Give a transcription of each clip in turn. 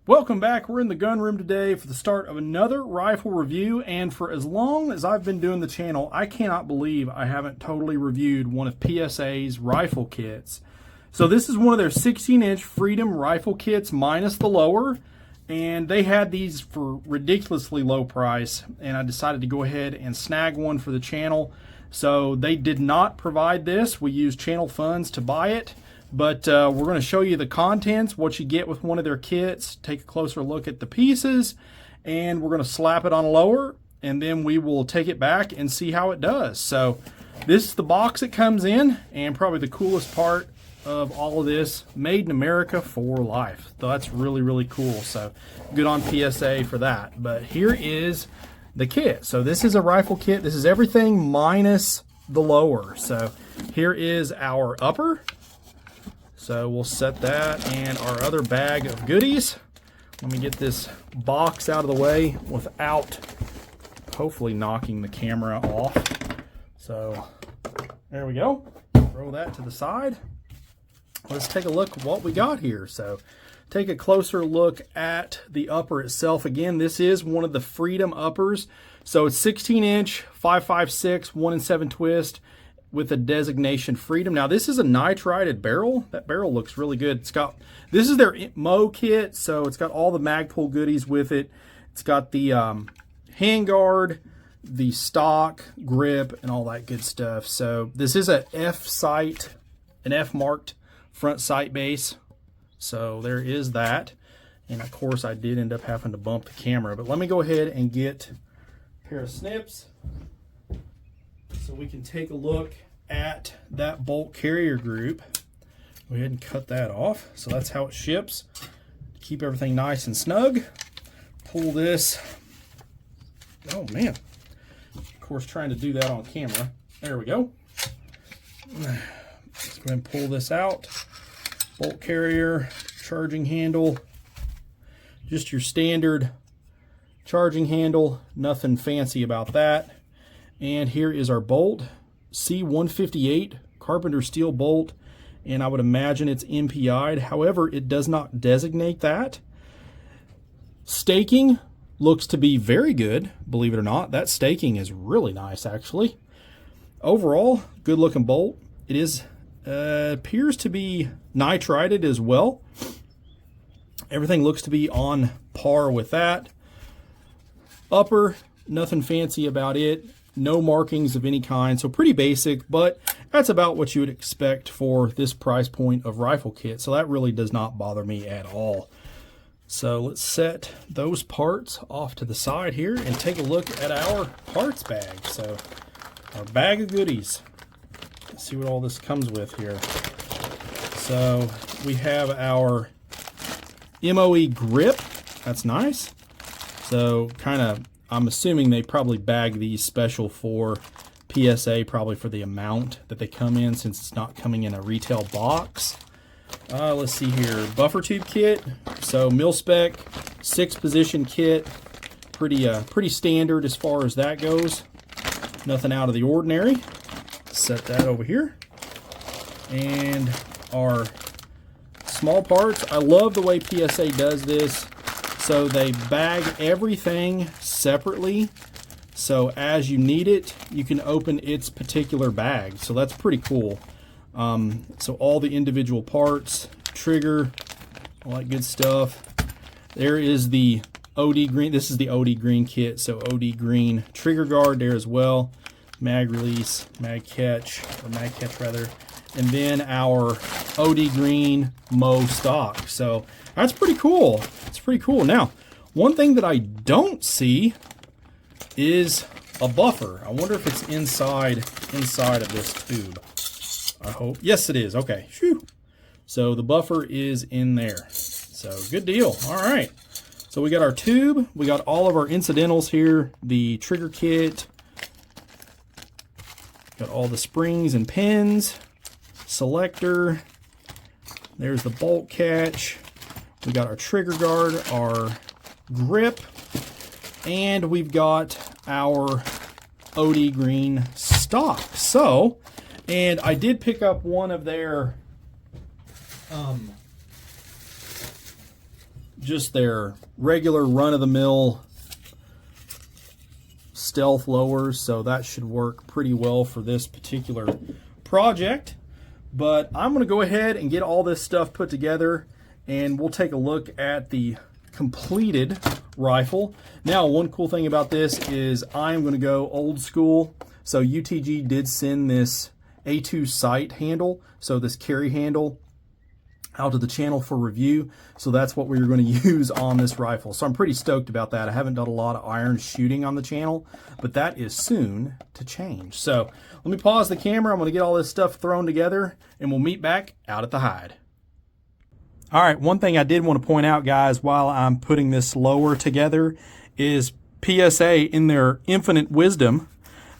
Welcome back. We're in the gun room today for the start of another rifle review, and for as long as I've been doing the channel, I cannot believe I haven't totally reviewed one of PSA's rifle kits. So this is one of their 16-inch Freedom rifle kits minus the lower, and they had these for ridiculously low price, and I decided to go ahead and snag one for the channel. So they did not provide this. We used channel funds to buy it. But we're going to show you the contents, what you get with one of their kits, take a closer look at the pieces, and we're going to slap it on a lower, and then we will take it back and see how it does. So this is the box it comes in, and probably the coolest part of all of this, made in America for life. So that's really, really cool. So good on PSA for that. But here is the kit. So this is a rifle kit. This is everything minus the lower. So here is our upper. So we'll set that and our other bag of goodies. Let me get this box out of the way without hopefully knocking the camera off. So there we go. Throw that to the side. Let's take a look at what we got here. So take a closer look at the upper itself. Again, this is one of the Freedom uppers. So it's 16-inch, 5.56, 1-in-7 twist, with a designation Freedom. Now this is a nitrided barrel. That barrel looks really good. This is their Mo kit, so it's got all the Magpul goodies with it. It's got the handguard, the stock, grip, and all that good stuff. So this is an F-sight, an F-marked front sight base. So there is that. And of course I did end up having to bump the camera, but let me go ahead and get a pair of snips so we can take a look at that bolt carrier group. Go ahead and cut that off. So that's how it ships. Keep everything nice and snug. Pull this. Oh man. Of course, trying to do that on camera. There we go. Let's go ahead and pull this out. Bolt carrier, charging handle. Just your standard charging handle. Nothing fancy about that. And here is our bolt, C158 Carpenter steel bolt, and I would imagine it's MPI'd. However, it does not designate that. Staking looks to be very good, believe it or not. That staking is really nice, actually. Overall, good looking bolt. It is appears to be nitrided as well. Everything looks to be on par with that. Upper, nothing fancy about it. No markings of any kind, so pretty basic, but that's about what you would expect for this price point of rifle kit, so that really does not bother me at all. So let's set those parts off to the side here and take a look at our parts bag. So our bag of goodies. Let's see what all this comes with here. So we have our MOE grip. That's nice. So kind of, I'm assuming they probably bag these special for PSA, probably for the amount that they come in, since it's not coming in a retail box. Let's see here, buffer tube kit. So mil-spec 6-position kit, pretty standard as far as that goes. Nothing out of the ordinary. Set that over here. And our small parts. I love the way PSA does this. So they bag everything separately, so as you need it, you can open its particular bag. So that's pretty cool. So all the individual parts, trigger, all that good stuff. There is the OD green. This is the OD green kit, so OD green trigger guard there as well. Mag release, mag catch rather. And then our OD green Mo stock. So that's pretty cool. It's pretty cool. Now, one thing that I don't see is a buffer. I wonder if it's inside of this tube. I hope. Yes, it is. Okay. Whew. So the buffer is in there. So good deal. All right. So we got our tube. We got all of our incidentals here. The trigger kit. Got all the springs and pins. Selector. There's the bolt catch. We got our trigger guard, our grip, and we've got our OD green stock. So, and I did pick up just their regular run-of-the-mill stealth lowers, so that should work pretty well for this particular project. But I'm going to go ahead and get all this stuff put together, and we'll take a look at the completed rifle. Now, one cool thing about this is I'm going to go old school. So UTG did send this A2 sight handle, so this carry handle, out to the channel for review. So that's what we're going to use on this rifle. So I'm pretty stoked about that. I haven't done a lot of iron shooting on the channel, but that is soon to change. So let me pause the camera. I'm going to get all this stuff thrown together, and we'll meet back out at the hide. All right, one thing I did want to point out, guys, while I'm putting this lower together is PSA, in their infinite wisdom,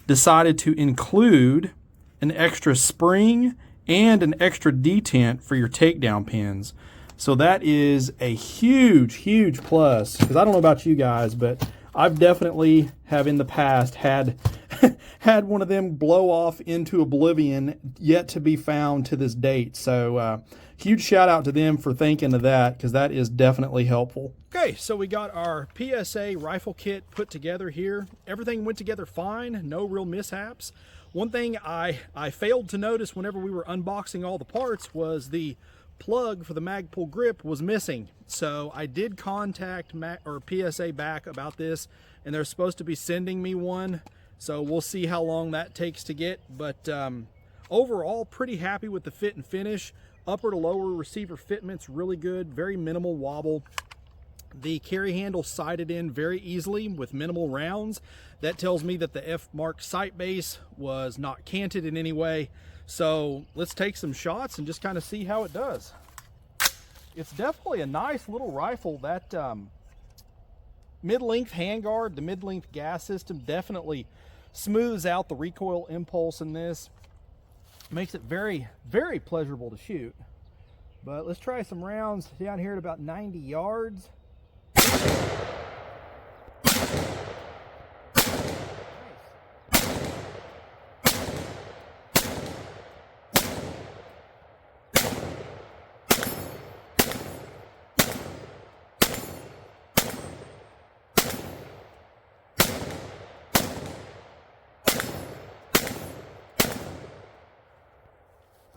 decided to include an extra spring and an extra detent for your takedown pins. So that is a huge, huge plus, because I don't know about you guys, but I've definitely have in the past had had one of them blow off into oblivion, yet to be found to this date. So huge shout out to them for thinking of that, because that is definitely helpful. Okay, so we got our PSA rifle kit put together here. Everything went together fine, no real mishaps. One thing I failed to notice whenever we were unboxing all the parts was the plug for the Magpul grip was missing. So I did contact PSA back about this, and they're supposed to be sending me one. So we'll see how long that takes to get. But overall, pretty happy with the fit and finish. Upper to lower receiver fitment's really good, very minimal wobble. The carry handle sighted in very easily with minimal rounds. That tells me that the F-Mark sight base was not canted in any way. So let's take some shots and just kind of see how it does. It's definitely a nice little rifle. That mid-length handguard, the mid-length gas system definitely smooths out the recoil impulse in this. Makes it very, very pleasurable to shoot. But let's try some rounds down here at about 90 yards.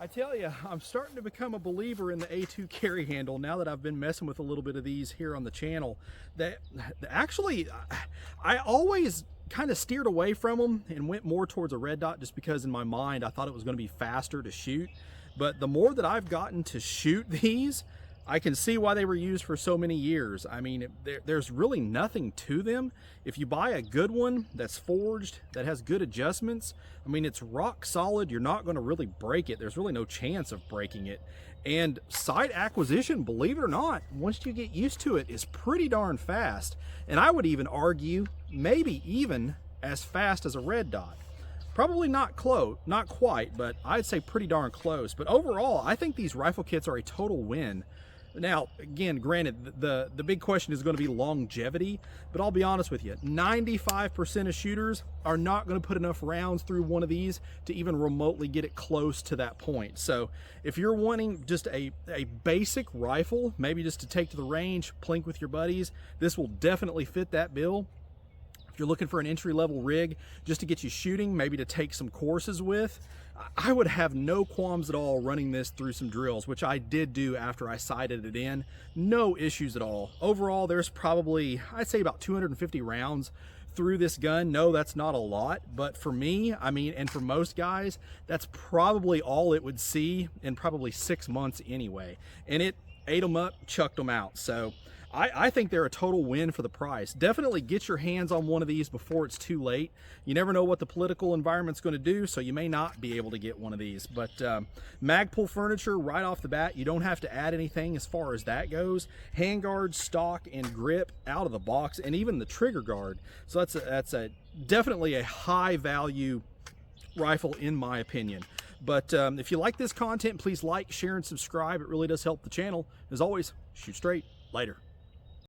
I tell you, I'm starting to become a believer in the A2 carry handle now that I've been messing with a little bit of these here on the channel. That actually, I always kind of steered away from them and went more towards a red dot just because in my mind I thought it was going to be faster to shoot. But the more that I've gotten to shoot these, I can see why they were used for so many years. I mean, there's really nothing to them. If you buy a good one that's forged, that has good adjustments, I mean, it's rock solid. You're not going to really break it. There's really no chance of breaking it. And sight acquisition, believe it or not, once you get used to it, is pretty darn fast. And I would even argue maybe even as fast as a red dot. Probably not quite, but I'd say pretty darn close. But overall, I think these rifle kits are a total win. Now, again, granted, the big question is going to be longevity, but I'll be honest with you, 95% of shooters are not going to put enough rounds through one of these to even remotely get it close to that point. So if you're wanting just a basic rifle, maybe just to take to the range, plink with your buddies, this will definitely fit that bill. If you're looking for an entry-level rig just to get you shooting, maybe to take some courses with, I would have no qualms at all running this through some drills, which I did do after I sighted it in. No issues at all. Overall, there's probably, I'd say about 250 rounds through this gun. No, that's not a lot, but for me, I mean, and for most guys, that's probably all it would see in probably 6 months anyway. And it ate them up, chucked them out. So I think they're a total win for the price. Definitely get your hands on one of these before it's too late. You never know what the political environment's going to do, so you may not be able to get one of these. But Magpul furniture right off the bat, you don't have to add anything as far as that goes. Handguard, stock, and grip out of the box, and even the trigger guard. So that's definitely a high value rifle in my opinion. But if you like this content, please like, share, and subscribe. It really does help the channel. As always, shoot straight. Later.